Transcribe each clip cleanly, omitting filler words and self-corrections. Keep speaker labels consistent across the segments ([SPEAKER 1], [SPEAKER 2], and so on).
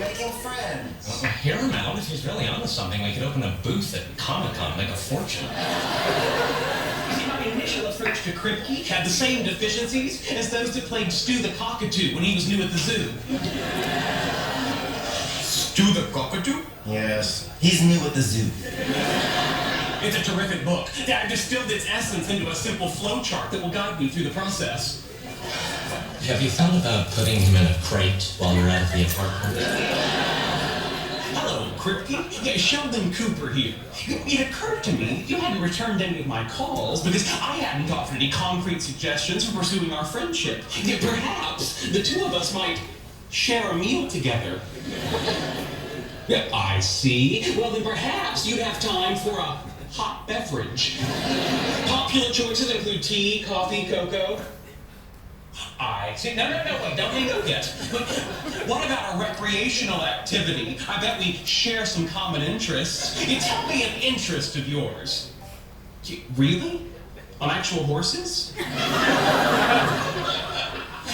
[SPEAKER 1] making friends.
[SPEAKER 2] Well, hear him out. If he's really onto something, we could open a booth at Comic-Con, make a fortune.
[SPEAKER 3] See, my initial approach to Kripke had the same deficiencies as those that played Stu the Cockatoo when he was new at the zoo.
[SPEAKER 2] Stu the Cockatoo?
[SPEAKER 1] Yes, he's new at the zoo.
[SPEAKER 3] It's a terrific book. I've distilled its essence into a simple flowchart that will guide you through the process.
[SPEAKER 2] Have you thought about putting him in a crate while you're out of the apartment?
[SPEAKER 3] Hello, Kripke. Yeah, Sheldon Cooper here. It occurred to me that you hadn't returned any of my calls because I hadn't offered any concrete suggestions for pursuing our friendship. Yeah, perhaps the two of us might share a meal together. Yeah, I see. Well, then perhaps you'd have time for a hot beverage. Popular choices include tea, coffee, cocoa. I see. No, wait, don't hang up yet. What about a recreational activity? I bet we share some common interests. You tell me an interest of yours. Really? On actual horses?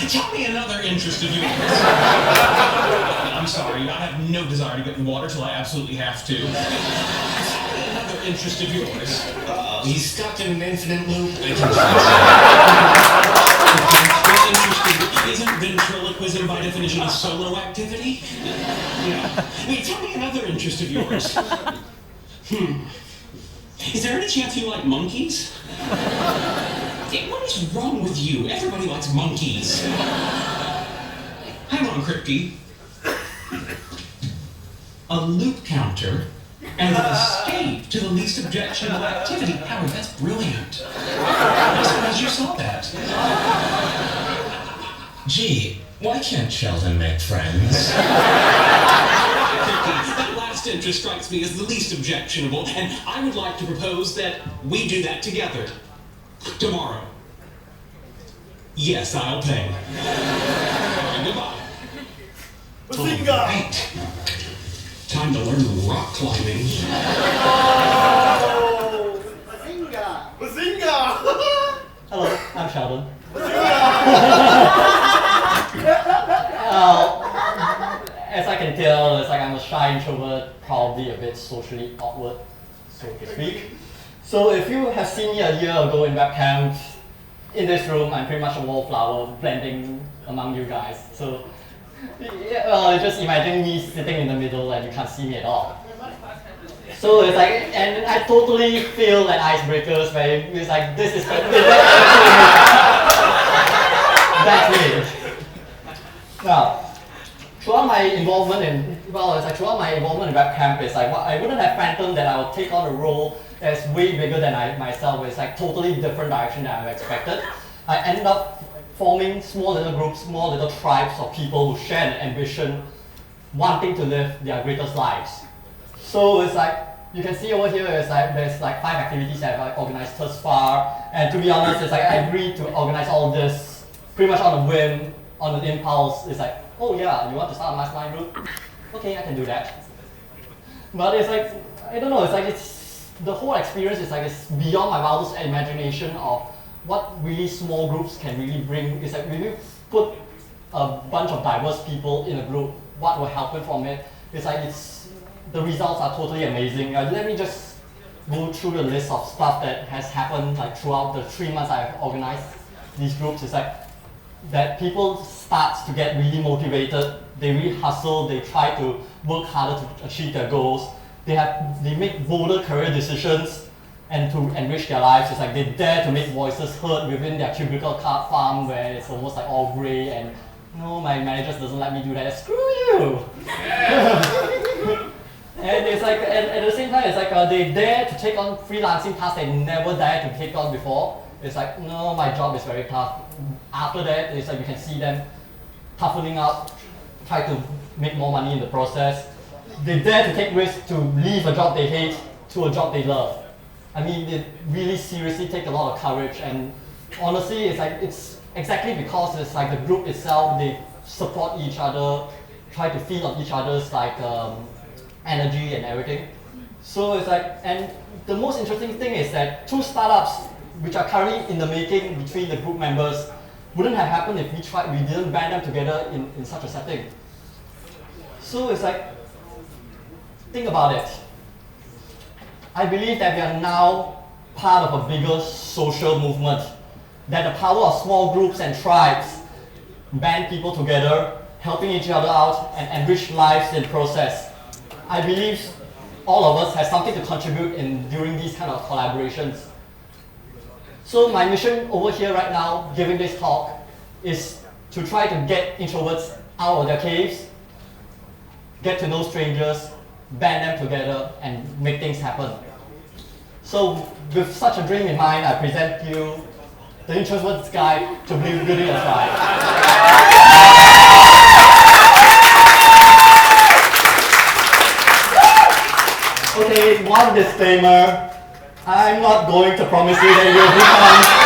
[SPEAKER 3] Tell me another interest of yours. I'm sorry, I have no desire to get in the water till I absolutely have to. Tell me another interest of yours.
[SPEAKER 1] He's stuck in an infinite loop.
[SPEAKER 3] Isn't ventriloquism by definition a solo activity? Yeah. Tell me another interest of yours. Is there any chance you like monkeys? What is wrong with you? Everybody likes monkeys. Hang on, Kripke. A loop counter and an escape to the least objectionable activity. Howard, that's brilliant. I'm surprised you saw that.
[SPEAKER 2] Gee, why can't Sheldon make friends?
[SPEAKER 3] That last interest strikes me as the least objectionable, and I would like to propose that we do that together. Tomorrow. Yes, I'll pay. And goodbye.
[SPEAKER 4] Bazinga!
[SPEAKER 3] Right. Time to learn rock climbing.
[SPEAKER 4] Oh! Bazinga! Bazinga!
[SPEAKER 5] Hello, I'm Sheldon. As I can tell, it's like I'm a shy introvert, probably a bit socially awkward, so to speak. So if you have seen me a year ago in webcam, in this room, I'm pretty much a wallflower blending among you guys. So just imagine me sitting in the middle and you can't see me at all. So it's like, and I totally fail at icebreakers where it's like, this is that's me. Now, throughout my involvement in webcam, it's like, I wouldn't have fathomed that I would take on a role that's way bigger than myself. It's like totally different direction than I expected. I ended up forming small little groups, small little tribes of people who share an ambition, wanting to live their greatest lives. So it's like, you can see over here, it's like there's like 5 activities that I've organized thus far. And to be honest, it's like I agreed to organize all this pretty much on a whim, on an impulse. It's like, oh yeah, you want to start a mastermind group? Okay, I can do that. But it's like, I don't know, it's like the whole experience is like it's beyond my wildest imagination of what really small groups can really bring. It's like when you put a bunch of diverse people in a group, what will happen from it? It's like the results are totally amazing. Let me just go through the list of stuff that has happened like throughout the 3 months I've organized these groups. It's like that people start to get really motivated, they really hustle, they try to work harder to achieve their goals. They make bolder career decisions and to enrich their lives. It's like they dare to make voices heard within their cubicle car farm where it's almost like all grey and no, my manager doesn't let me do that. Screw you! And it's like, at the same time, it's like they dare to take on freelancing tasks they never dared to take on before. It's like, no, my job is very tough. After that, it's like you can see them toughening up, try to make more money in the process. They dare to take risks to leave a job they hate to a job they love. I mean, they really seriously take a lot of courage, and honestly, it's exactly because it's like the group itself, they support each other, try to feed on each other's energy and everything. So it's like, and the most interesting thing is that 2 startups which are currently in the making between the group members wouldn't have happened if we didn't band them together in such a setting. So it's like, think about it. I believe that we are now part of a bigger social movement, that the power of small groups and tribes band people together, helping each other out and enrich lives in process. I believe all of us have something to contribute in during these kind of collaborations. So my mission over here right now, giving this talk, is to try to get introverts out of their caves, get to know strangers, band them together, and make things happen. So with such a dream in mind, I present you the introvert's guide to building a tribe. Okay, one disclaimer. I'm not going to promise you that you'll become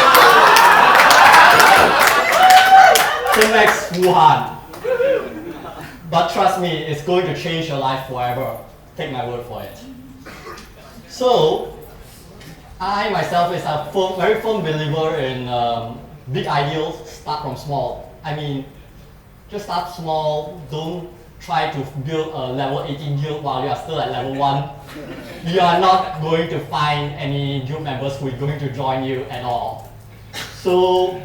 [SPEAKER 5] the next Wuhan. But trust me, it's going to change your life forever. Take my word for it. So, I myself is a very firm believer in big ideals, start from small. I mean, just start small, don't try to build a level 18 guild while you are still at level 1. You are not going to find any guild members who are going to join you at all. So,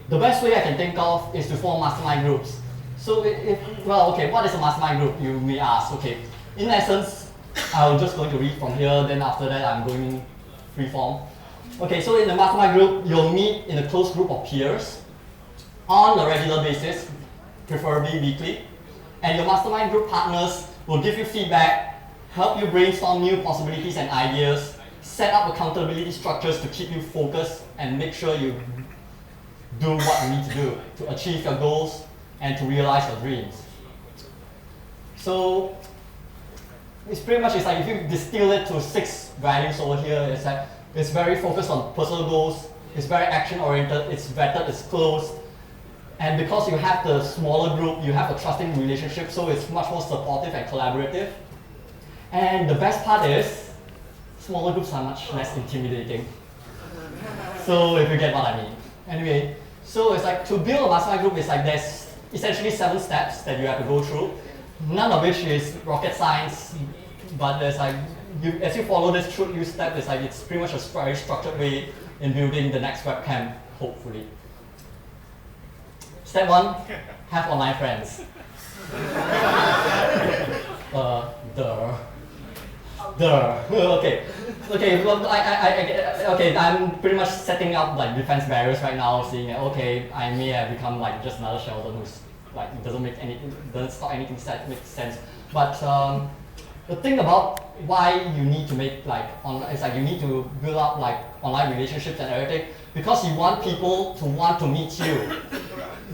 [SPEAKER 5] the best way I can think of is to form mastermind groups. So, what is a mastermind group, you may ask? Okay, in essence, I'm just going to read from here, then after that I'm going free form. Okay, so in the mastermind group, you'll meet in a close group of peers on a regular basis, preferably weekly. And your mastermind group partners will give you feedback, help you brainstorm new possibilities and ideas, set up accountability structures to keep you focused and make sure you do what you need to do to achieve your goals and to realize your dreams. So it's pretty much, it's like if you distill it to 6 values over here, it's like it's very focused on personal goals, it's very action oriented, it's vetted, it's closed. And because you have the smaller group, you have a trusting relationship, so it's much more supportive and collaborative. And the best part is, smaller groups are much less intimidating. So if you get what I mean. Anyway, so it's like to build a mastermind group, it's like there's essentially 7 steps that you have to go through. None of which is rocket science, but there's like, as you follow this through each step, it's pretty much a very structured way in building the next webcam, hopefully. Step 1, have online friends. Okay, well, okay, I'm pretty much setting up like defense barriers right now, seeing that, okay, I may have become like just another Sheldon who's like, it doesn't stop anything that makes sense. But the thing about why you need to make like, it's like you need to build up like online relationships and everything, because you want people to want to meet you.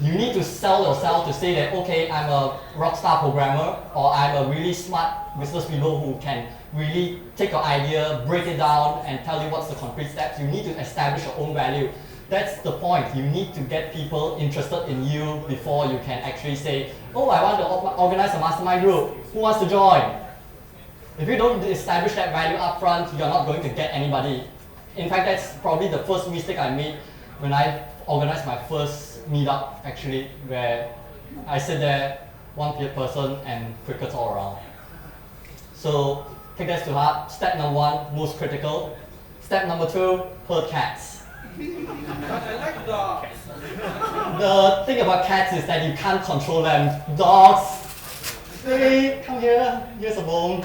[SPEAKER 5] You need to sell yourself to say that, okay, I'm a rockstar programmer, or I'm a really smart business people who can really take your idea, break it down, and tell you what's the concrete steps. You need to establish your own value. That's the point. You need to get people interested in you before you can actually say, oh, I want to organize a mastermind group. Who wants to join? If you don't establish that value up front, you're not going to get anybody. In fact, that's probably the first mistake I made when I organized my first meetup, actually, where I sit there, one person, and crickets all around. So take that to heart. Step number 1, most critical. Step number 2, herd cats.
[SPEAKER 4] I like dogs.
[SPEAKER 5] The thing about cats is that you can't control them. Dogs, hey, come here, here's a bone.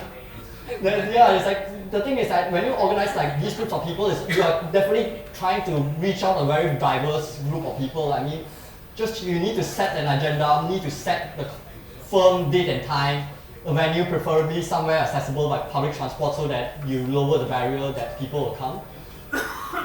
[SPEAKER 5] Yeah, it's like, the thing is that when you organize like these groups of people, you are definitely trying to reach out a very diverse group of people. I mean, you need to set an agenda, you need to set the firm date and time, a venue preferably somewhere accessible by public transport so that you lower the barrier that people will come.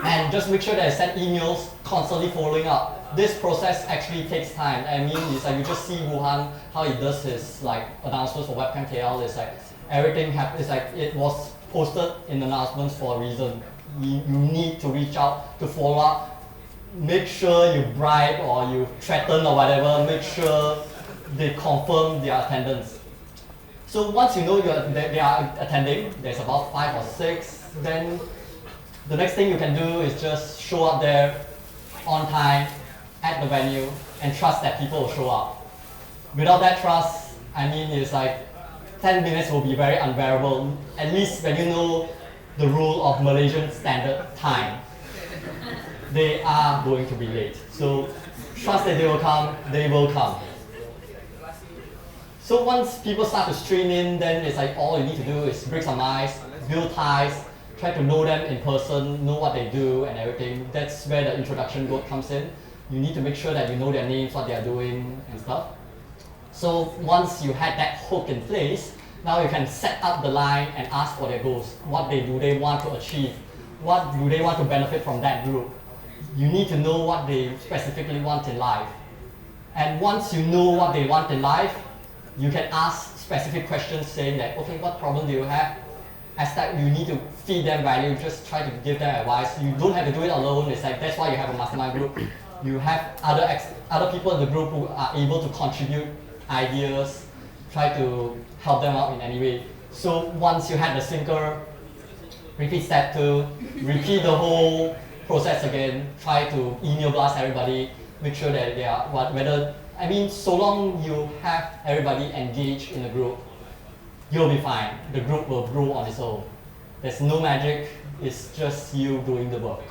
[SPEAKER 5] And just make sure that I send emails constantly following up. This process actually takes time. I mean, it's like you just see Wuhan, how he does his like announcements for Webcam KL. It's like everything happens. It's like it was posted in announcements for a reason. You need to reach out to follow up. Make sure you bribe or you threaten or whatever. Make sure they confirm their attendance. So once you know they are attending, there's about 5 or 6, then the next thing you can do is just show up there on time at the venue and trust that people will show up. Without that trust, I mean, it's like 10 minutes will be very unbearable, at least when you know the rule of Malaysian standard time. They are going to be late. So trust that they will come, they will come. So once people start to stream in, then it's like all you need to do is break some ice, build ties, try to know them in person, know what they do and everything. That's where the introduction work comes in. You need to make sure that you know their names, what they are doing and stuff. So once you had that hook in place, now you can set up the line and ask for their goals. What do they want to achieve? What do they want to benefit from that group? You need to know what they specifically want in life. And once you know what they want in life, you can ask specific questions saying that, okay, what problem do you have? As that you need to feed them value, just try to give them advice. You don't have to do it alone. It's like, that's why you have a mastermind group. You have other people in the group who are able to contribute ideas, try to help them out in any way. So once you had the sinker, repeat step 2, repeat the whole process again, try to email blast everybody, make sure that they are, so long you have everybody engaged in the group, you'll be fine. The group will grow on its own. There's no magic, it's just you doing the work.